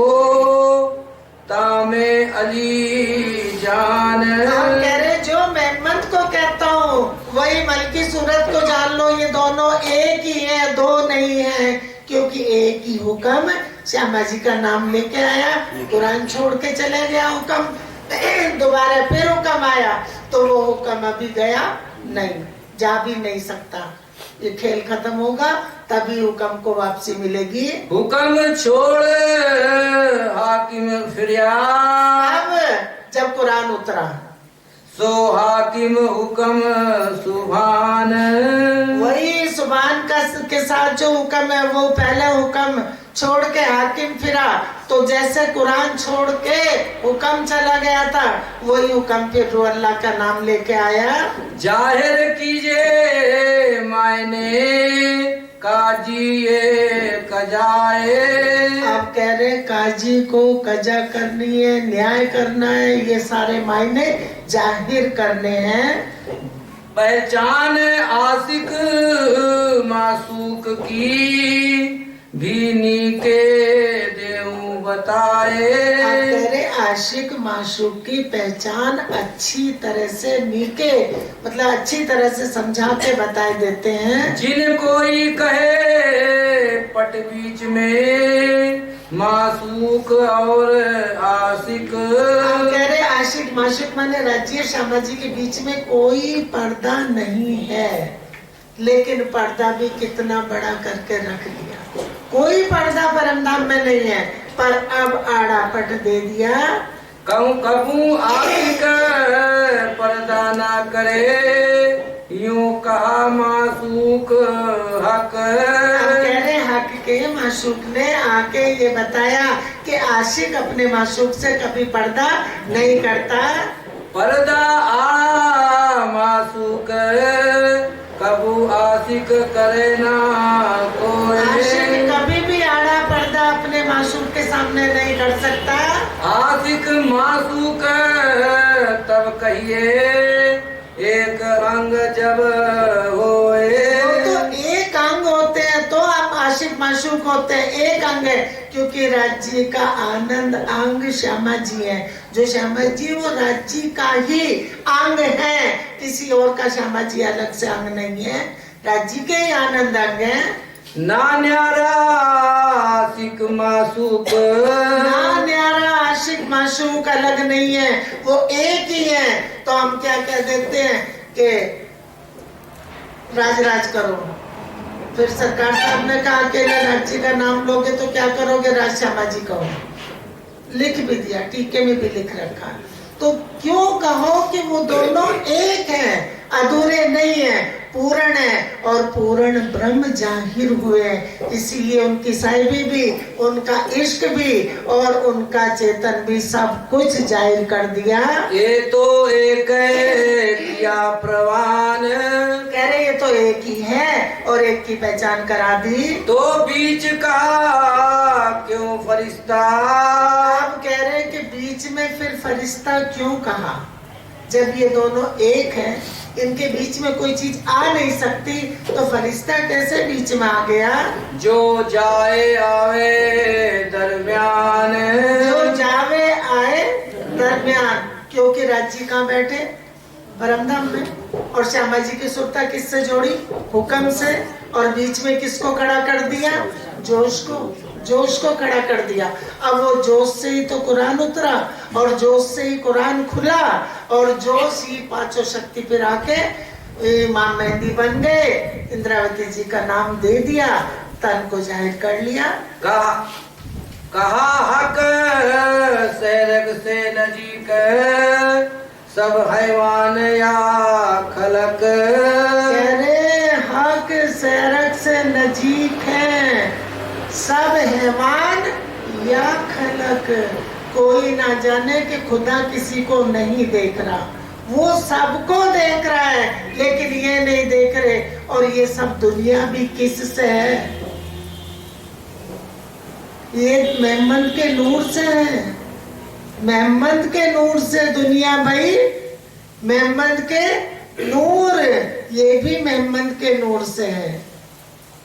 तामे अली जान। आप कह रहे जो मोहम्मद को कहता हूँ वही मलकी सूरत को जान लो, ये दोनों एक ही हैं, दो नहीं हैं। क्योंकि एक ही हुक्म श्यामा जी का नाम लेके आया, कुरान छोड़ के चले गया हुक्म, दोबारा फिर हुक्म आया, तो वो हुक्म अभी गया नहीं, जा भी नहीं सकता। ये खेल खत्म होगा तभी हुक्म को वापसी मिलेगी। हुक्म छोड़ हाकिम फिरिया, अब जब कुरान उतरा, सो हाकिम हुक्म सुभान। वही सुभान का के साथ जो हुक्म है, वो पहले हुक्म छोड़ के हाकिम फिरा, तो जैसे कुरान छोड़ के हुक्म चला गया था, वही हुक्म फिर वो अल्लाह का नाम लेके आया। जाहिर कीजिए मायने काजिए कजाए। आप कह रहे काजी को कजा करनी है, न्याय करना है, ये सारे मायने जाहिर करने हैं। पहचान आशिक मासूक की भीनी के देऊ बताए। आप कह रहे आशिक माशूक की पहचान अच्छी तरह से नीके मतलब अच्छी तरह से समझा के बताए देते हैं। जिन कोई कहे पट बीच में मासूक और आशिक। आप कह रहे आशिक माशूक माने राज्य सामाजिक के बीच में कोई पर्दा नहीं है, लेकिन पर्दा भी कितना बड़ा करके रख दिया। कोई पर्दा परमधाम में नहीं है, पर अब आड़ा पट दे दिया। कहूँ कबू आशिक पर्दा ना करे, यूं कहा मासूक हक। आप कह रहे हक के माशूक ने आके ये बताया कि आशिक अपने माशूक से कभी पर्दा नहीं करता। पर्दा आ मासूक कबू आशिक करे ना कोई। आशिक कभी भी आड़ा पर्दा अपने माशूक के सामने नहीं कर सकता। आशिक मासूक तब कहिए एक अंग जब होए। तो एक अंग होते हैं तो आप आशिक माशूक होते हैं, एक अंग है, क्योंकि राज्य का आनंद अंग श्यामा जी है। जो श्यामा जी वो राज्य का ही अंग है, किसी और का श्यामा जी अलग से अंग नहीं है, राज्य के ही आनंद अंग है। ना न्यारा आशिक मासूक, ना न्यारा आशिक माशूक अलग नहीं है, वो एक ही है। तो हम क्या कह देते हैं कि राज करो। फिर सरकार साहब ने कहा अकेले राज्य का नाम लोगे तो क्या करोगे, राज श्यामा जी कहो। लिख भी दिया, टीके में भी लिख रखा। तो क्यों कहो कि वो दोनों एक हैं, अधूरे नहीं है, पूर्ण है, और पूर्ण ब्रह्म जाहिर हुए। इसीलिए उनकी साहिबी भी, उनका इश्क भी और उनका चेतन भी सब कुछ जाहिर कर दिया। ये तो एक किया प्रवान। कह रहे ये तो एक ही है और एक की पहचान करा दी। तो बीच का क्यों फरिश्ता। आप कह रहे कि बीच में फिर फरिश्ता क्यों कहा, जब ये दोनों एक हैं, इनके बीच में कोई चीज आ नहीं सकती, तो फरिश्ता कैसे बीच में आ गया। जो जाए आवे दरमियान, जो जावे आए दरमियान, क्योंकि राज्य कहाँ बैठे, परमधाम में, और श्यामा जी की सुरता किससे जोड़ी, हुक्म से, और बीच में किसको खड़ा कर दिया, जोश को खड़ा कर दिया। अब वो जोश से ही तो कुरान उतरा, और जोश से ही कुरान खुला, और जोश ही पांचों शक्ति फिर आके इमाम मेहंदी बन गए, इंद्रावती जी का नाम दे दिया, तन को जाहिर कर लिया। कहा हक सैरग से नजीक सब हैवान या खलक। हक सैरग से नजीक है सब हैवान या खलक। कोई ना जाने कि खुदा किसी को नहीं देख रहा, वो सबको देख रहा है, लेकिन ये नहीं देख रहे। और ये सब दुनिया भी किससे है, ये मोहम्मद के नूर से है, मोहम्मद के नूर से दुनिया भाई, मोहम्मद के नूर, ये भी मोहम्मद के नूर से है।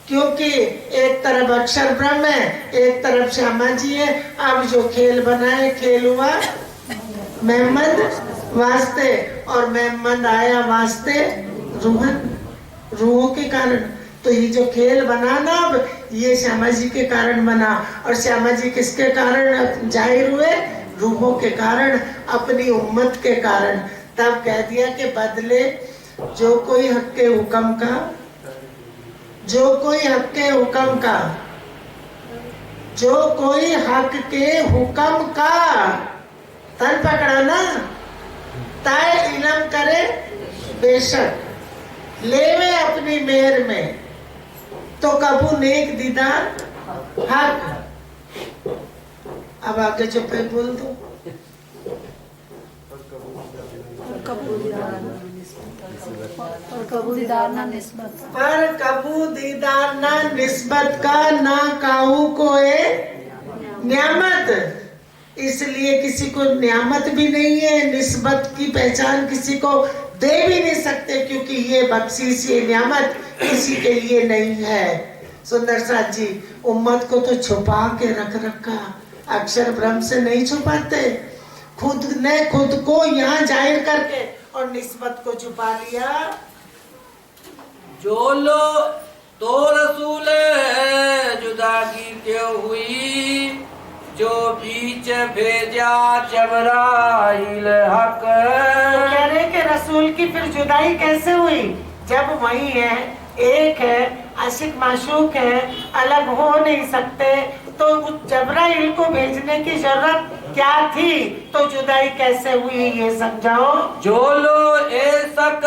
क्योंकि एक तरफ अक्षर ब्रह्म है, एक तरफ श्यामा जी है। अब जो खेल बनाए, खेल हुआ मोहम्मद वास्ते, और मोहम्मद आया वास्ते रूहों के कारण। तो ये जो खेल बना ना, अब ये श्यामा जी के कारण बना, और श्यामा जी किसके कारण जाहिर हुए, रूहों के कारण, अपनी उम्मत के कारण। तब कह दिया कि बदले जो कोई हक के हुक्म का, जो कोई हक के हुक्म का, जो कोई हक के हुक्म का, तन पकड़ा ना, ताए इलम करे बेशक, लेवे अपनी मेहर में, तो कबू नेक दीदार हक अब आगे जो पे बोल दो। और कबू दीदार ना निस्बत पर कबू दीदार ना निस्बत का ना काहू को न्यामत। इसलिए किसी को न्यामत भी नहीं है, निस्बत की पहचान किसी को दे भी नहीं सकते, क्योंकि ये बख्शीश, ये न्यामत किसी के लिए नहीं है। सुंदर साथ जी, उम्मत को तो छुपा के रख रखा, अक्षर ब्रह्म से नहीं छुपाते, खुद ने खुद को यहाँ जाहिर करके और निस्बत को छुपा लिया। जो लो तो रसूल जुदागी क्यों हुई, जो बीच भेजा जबराइल हक। तो कह रहे कि रसूल की फिर जुदाई कैसे हुई, जब वही है, एक है, आशिक माशूक है, अलग हो नहीं सकते, तो जबराइल को भेजने की जरूरत क्या थी, तो जुदाई कैसे हुई ये समझाओ। जो लो ए सक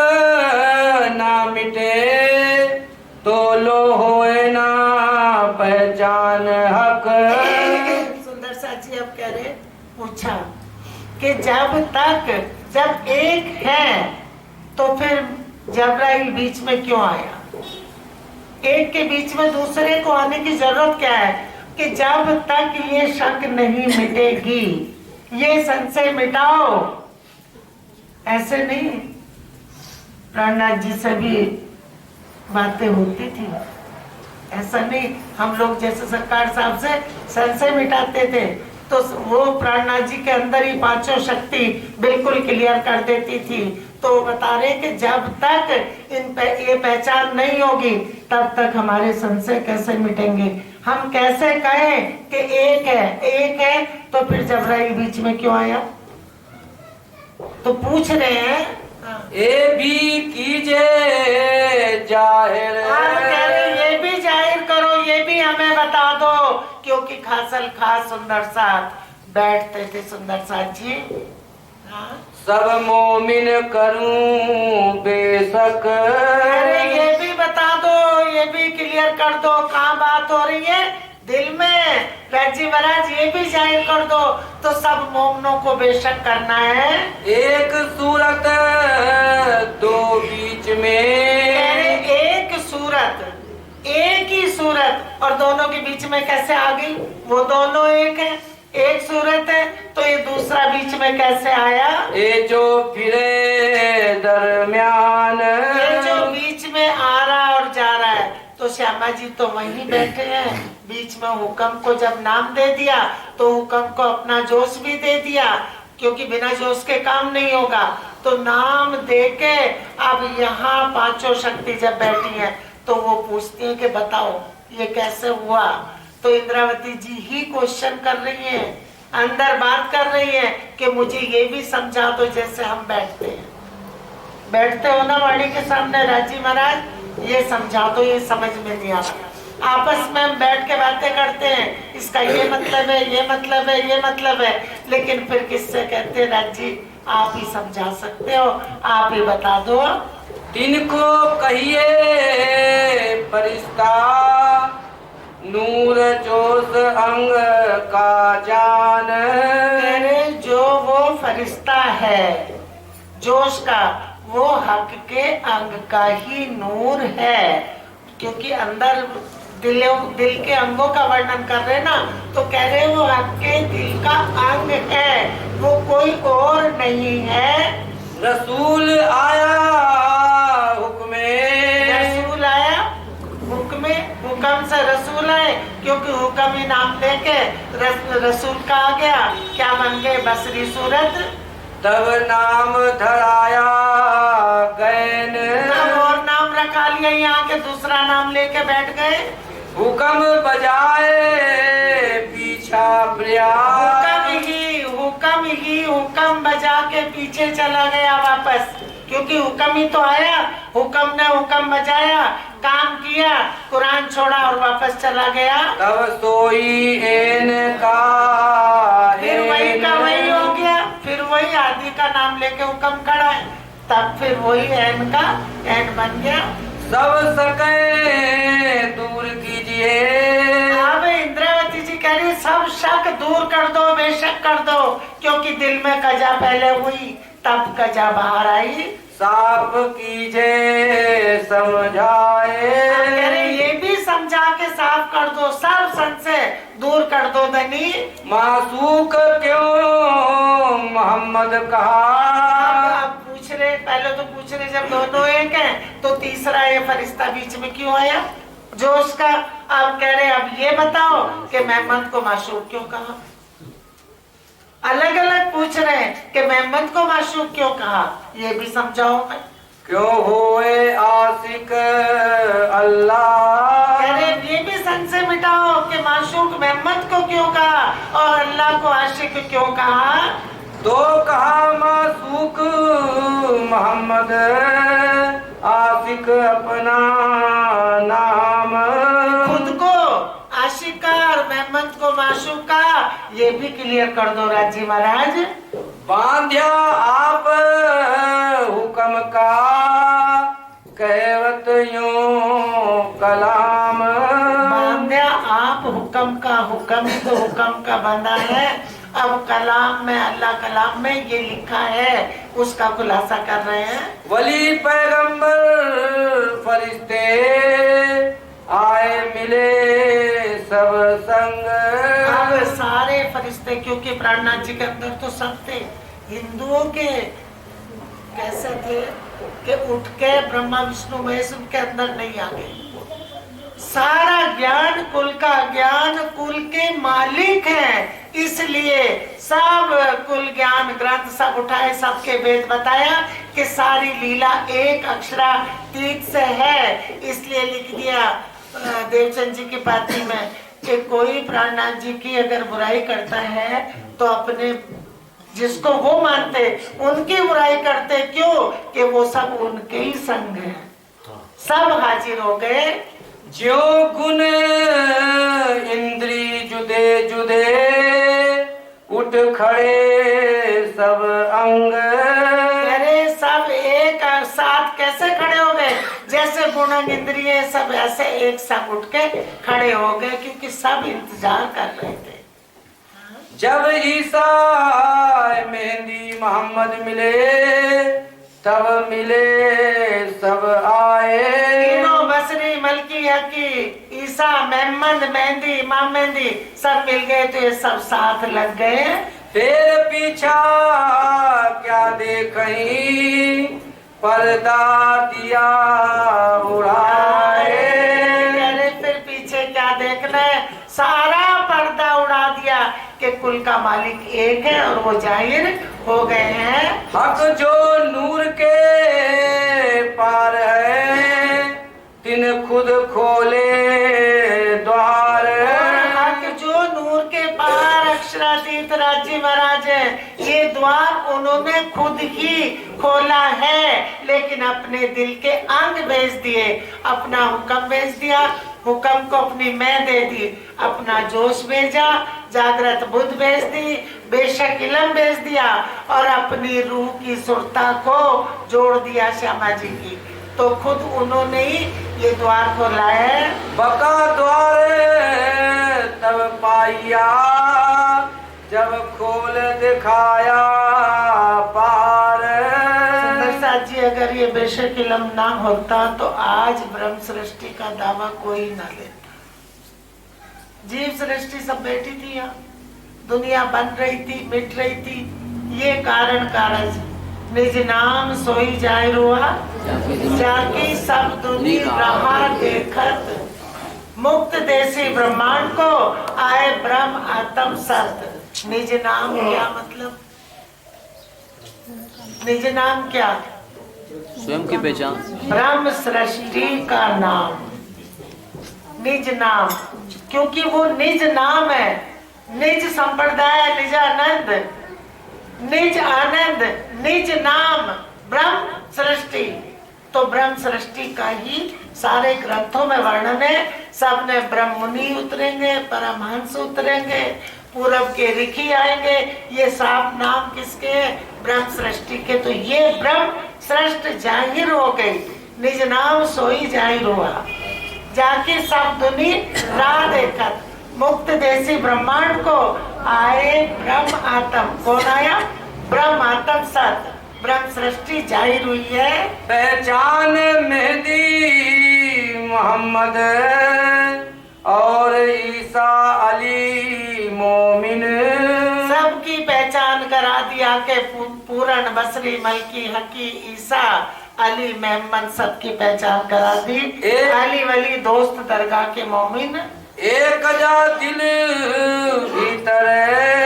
ना मिटे, तो लो होए ना पहचान हक। सुंदर साची अब कह रहे, पूछा कि जब एक है तो फिर जबराइल बीच में क्यों आया, एक के बीच में दूसरे को आने की जरूरत क्या है, कि जब तक ये शक नहीं मिटेगी, ये संशय मिटाओ। ऐसे नहीं, प्राणनाथ जी से भी बातें होती थी, ऐसा नहीं हम लोग जैसे सरकार साहब से संशय मिटाते थे, तो वो प्राणनाथ जी के अंदर ही पांचों शक्ति बिल्कुल क्लियर कर देती थी। तो बता रहे कि जब तक ये पहचान नहीं होगी, तब तक हमारे संशय कैसे मिटेंगे। हम कैसे कहें कि एक है, तो फिर जबराइल बीच में क्यों आया। तो पूछ रहे हैं, ए भी कीजिए जाहिर, कह रहे ये भी जाहिर करो, ये भी हमें बता दो, क्योंकि खासल खास सुंदर साथ बैठते थे सुंदर साथ जी। हाँ? सब मोमिन करूं बेशक। अरे ये भी बता दो, ये भी क्लियर कर दो, कहाँ बात हो रही है, दिल में। राजी महाराज ये भी जाहिर कर दो, तो सब मोमनों को बेशक करना है। एक सूरत दो बीच में, अरे एक सूरत, एक ही सूरत, और दोनों के बीच में कैसे आ गई, वो दोनों एक है, एक सूरत है, तो ये दूसरा बीच में कैसे आया। ये जो फिरे दरमियान, ये जो बीच में आ रहा और जा रहा है, तो श्यामा जी तो वहीं बैठे हैं, बीच में हुक्म को जब नाम दे दिया, तो हुक्म को अपना जोश भी दे दिया, क्योंकि बिना जोश के काम नहीं होगा। तो नाम दे के अब यहाँ पांचों शक्ति जब बैठी है, तो वो पूछती है कि बताओ ये कैसे हुआ। तो इंद्रावती जी ही क्वेश्चन कर रही हैं, अंदर बात कर रही है कि मुझे ये भी समझा दो, जैसे हम बैठते हो ना वाणी के सामने, राजी महाराज ये समझा दो, ये समझ में नहीं आ रहा। आपस में हम बैठ के बातें करते हैं, इसका ये मतलब है, ये मतलब है, ये मतलब है, लेकिन फिर किससे कहते हैं, राजी आप ही समझा सकते हो, आप ही बता दो। तिनको कहिए फरिश्ता, नूर जोश अंग का जान। तेरे जो वो फरिश्ता है जोश का, वो हक के अंग का ही नूर है, क्योंकि अंदर दिल के अंगों का वर्णन कर रहे ना, तो कह रहे वो हक के दिल का अंग है, वो कोई और नहीं है। रसूल आया हुक्मे, रसूल आया हुक्मे, हुक्म से रसूल आए, क्योंकि हुक्म ही नाम लेके रसूल का आ गया, क्या बन गए, बसरी सूरत। तब नाम धराया गैन, तब और नाम रखा लिया, यहाँ के दूसरा नाम लेके बैठ गए। हुक्म बजाए पीछा प्रयास, हुक्म बजा के पीछे चला गया वापस, क्योंकि हुक्म ही तो आया, हुक्म ने हुक्म बजाया, काम किया, कुरान छोड़ा और वापस चला गया। तब सोई एन का, फिर वही का वही हो गया, फिर वही आदि का नाम लेके हुक्म खड़ा है, तब फिर वही एन का एन बन गया। सब सके दूर कीजिए, अब इंद्रावती जी कह रही सब दूर कर दो, बेशक कर दो, क्योंकि दिल में कजा पहले हुई तब कजा बाहर आई। साफ कीजे समझाए, कह रहे ये भी समझा के साफ कर दो, सब संशय दूर कर दो धनी। मासूक क्यों मोहम्मद कहा। अब पूछ रहे, पहले तो पूछ रहे जब दोनों एक हैं तो तीसरा ये फरिश्ता बीच में क्यों आया जो उसका। अब कह रहे अब ये बताओ कि मोहम्मद को माशूक क्यों कहा। अलग अलग पूछ रहे हैं कि मोहम्मद को माशूक क्यों कहा, ये भी समझाओ मैं। क्यों हुए आशिक अल्लाह। कह रहे ये भी संशय मिटाओ कि माशूक मोहम्मद को क्यों कहा और अल्लाह को आशिक क्यों कहा। तो कहा मासूक मोहम्मद आशिक अपना नाम। खुद को आशिका और मोहम्मद को माशूका, ये भी क्लियर कर दो राजी महाराज। बांध्या आप हुक्म का कहवत यूं कलाम। बांध्या आप हुक्म का, हुक्म ही तो हुक्म का बंधा है। अब कलाम में, अल्लाह कलाम में ये लिखा है, उसका खुलासा कर रहे हैं। वली पैगंबर फरिश्ते आए मिले सब संग। अब सारे फरिश्ते, क्योंकि प्राणनाथ जी के अंदर तो सब थे। हिंदुओं के कैसे थे कि उठ के ब्रह्मा विष्णु महेश उनके अंदर नहीं आ गए। सारा ज्ञान, कुल का ज्ञान कुल के मालिक हैं, इसलिए सब कुल ज्ञान ग्रंथ सब उठाए, सबके वेद बताया कि सारी लीला एक अक्षरातीत से है। इसलिए लिख दिया देवचंद जी की पाती में कि कोई प्राणनाथ जी की अगर बुराई करता है तो अपने जिसको वो मानते उनकी बुराई करते, क्यों कि वो सब उनके ही संग हैं। सब हाजिर हो गए। ज्यो गुण इंद्री जुदे जुदे उठ खड़े सब अंग। अरे सब एक साथ कैसे खड़े हो गए, जैसे गुण इंद्रिय सब ऐसे एक साथ उठ के खड़े हो गए, क्योंकि सब इंतजार कर रहे थे। जब ईसा मेहंदी मोहम्मद मिले तब मिले सब आए। तीनों बसरी मलकी हकी ईसा मोहम्मद मेहंदी इमाम मेहंदी सब मिल गए तो ये सब साथ लग गए। फिर पीछा क्या देखहीं पर्दा दिया उड़ाए। अरे फिर पीछे क्या देखना है, सारा पर्दा उड़ा दिया कि कुल का मालिक एक है और वो जाहिर हो गए हैं। हक जो नूर के पार है तिन खुद खोले द्वार। हक जो नूर के पार अक्षरातीत राज्य महाराज है, ये द्वार उन्होंने खुद ही खोला है, लेकिन अपने दिल के अंग भेज दिए, अपना हुक्म भेज दिया, हुक्म को अपनी मैं दे दी, अपना जोश भेजा, जागृत बुद्ध भेज दी, बेशक इलम भेज दिया और अपनी रूह की सुरता को जोड़ दिया श्यामा जी की। तो खुद उन्होंने ही ये द्वार खोला है। बका द्वार तब पाइया जब खोल दिखाया पार। सुंदर जी अगर ये बेशक इलम ना होता तो आज ब्रह्म सृष्टि का दावा कोई ना लेता। जीव सृष्टि सब बैठी थी यहाँ, दुनिया बन रही थी, मिट रही थी। ये कारण कारज निज नाम सोई जाए रुआ जाकी सब दुनिया रहा देखत। मुक्त देसी ब्रह्मांड को आए ब्रह्म आत्म सत। निज नाम क्या मतलब, निज नाम क्या, स्वयं की पहचान। ब्रह्म सृष्टि का नाम निज नाम, क्योंकि वो निज नाम है। निज संप्रदाय, निज आनंद, निज आनंद, निज नाम ब्रह्म सृष्टि। तो ब्रह्म सृष्टि का ही सारे ग्रंथों में वर्णन है। सब में ब्रह्म मुनि उतरेंगे, परमहंस उतरेंगे, पूरब के ऋषि आएंगे। ये साफ नाम किसके हैं, ब्रह्म सृष्टि के। तो ये ब्रह्म सृष्ट जाहिर हो गई, निज नाम सोई जाहिर हुआ जाके सब दुनिया राह देखत। मुक्त देसी ब्रह्मांड को आए ब्रह्म आत्म। कौन आया? ब्रह्म आत्म सत। ब्रह्म सृष्टि जाहिर हुई है। पहचान मेहदी मोहम्मद और ईसा अली मोमिन। सबकी पहचान करा दिया के पूरन बसरी मलकी हकी ईसा अली मोहम्मद सबकी पहचान करा दी। अली वली दोस्त दरगाह के मोमिन। एक कजा दिल भीतर।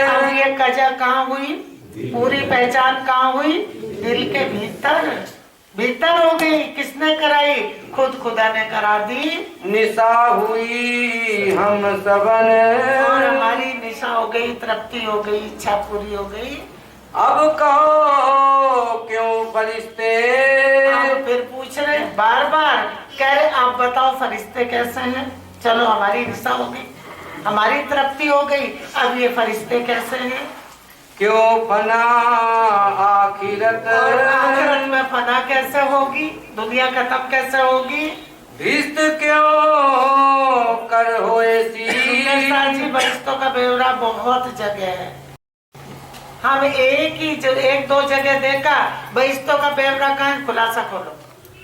अब ये कजा कहाँ हुई? पूरी पहचान कहाँ हुई? दिल के भीतर। भीतर हो गई। किसने कराई? खुद खुदा ने करा दी। निशा हुई हम सबन। और हमारी निशा हो गई, तृप्ति हो गई, इच्छा पूरी हो गई। अब कहो क्यों फरिश्ते। अब फिर पूछ रहे बार बार, कह रहे आप बताओ फरिश्ते कैसे हैं? चलो हमारी निशा हो गई, हमारी तृप्ति हो गई, अब ये फरिश्ते कैसे हैं? क्यों फना आखिरत। और आखिरत में फना कैसे होगी? दुनिया खत्म कैसे होगी? भिस्त क्यों कर हो ऐसी। जी बरिश्तों का ब्यौरा बहुत जगह है। हम एक दो जगह देखा, बरिश्तों का ब्यौरा कहाँ? खुलासा खोलो,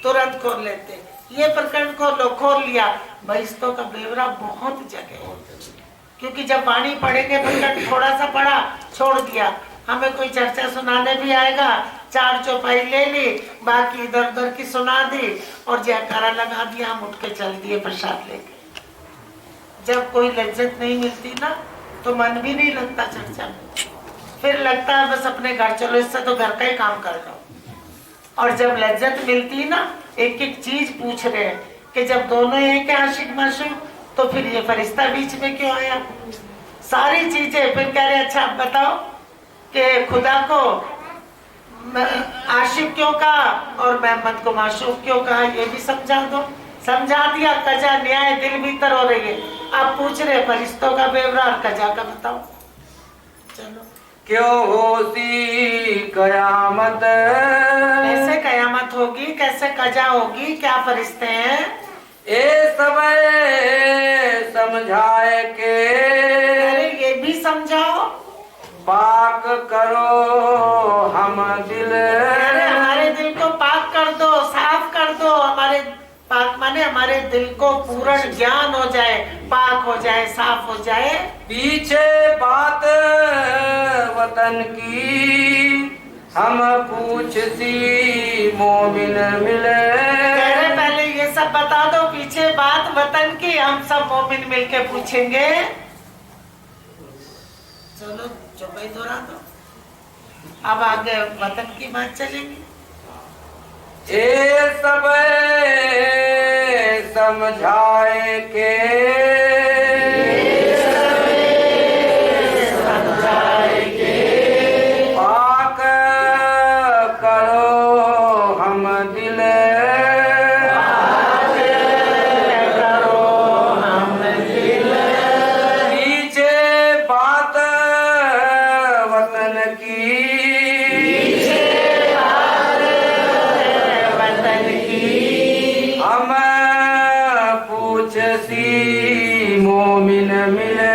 तुरंत खोल लेते। ये प्रकरण खोलो, खोल लिया। बरिश्तों का ब्यौरा बहुत जगह है, क्योंकि जब वाणी पढ़ेंगे प्रकरण थोड़ा सा पढ़ा, छोड़ दिया। हमें कोई चर्चा सुनाने भी आएगा, 4 चौपाई ले ली, बाकी इधर उधर की सुना दी और जयकारा लगा दिया, हम उठ के चल दिए प्रसाद लेके। जब कोई लज्जत नहीं मिलती ना, तो मन भी नहीं लगता चर्चा में। फिर लगता है बस अपने घर चलो, इससे तो घर का ही काम कर लो। और जब लज्जत मिलती ना, एक एक चीज पूछ रहे हैं कि जब दोनों एक आशिक माशूक, तो फिर ये फरिश्ता बीच में क्यों आया? सारी चीजें फिर कह रहे अच्छा आप बताओ कि खुदा को आशिक क्यों कहा और मोहम्मद को माशूक क्यों कहा, ये भी समझा दो। समझा दिया। कजा न्याय दिल भीतर हो रही है। आप पूछ रहे फरिश्तों का ब्यौरा और कजा का बताओ। चलो। क्यों होती कयामत। कैसे कयामत होगी? कैसे कजा होगी? क्या फरिश्ते हैं? ए सब समझाए के। अरे ये भी समझाओ। पाक करो हम दिल। अरे हमारे दिल को पाक कर दो, साफ कर दो। हमारे पाक माने हमारे दिल को पूर्ण ज्ञान हो जाए, पाक हो जाए, साफ हो जाए। पीछे बात वतन की हम पूछ सी मोमिन मिले। पहले ये सब बता दो, पीछे बात वतन की हम सब मोमिन मिलके पूछेंगे। चलो चौपाई दोहरा दो। अब आगे वतन की बात चलेगी। ए सब समझाए के। पाक करो हम दिल। पीछे बात वतन की। हम पूछ सी मोमिन मिले।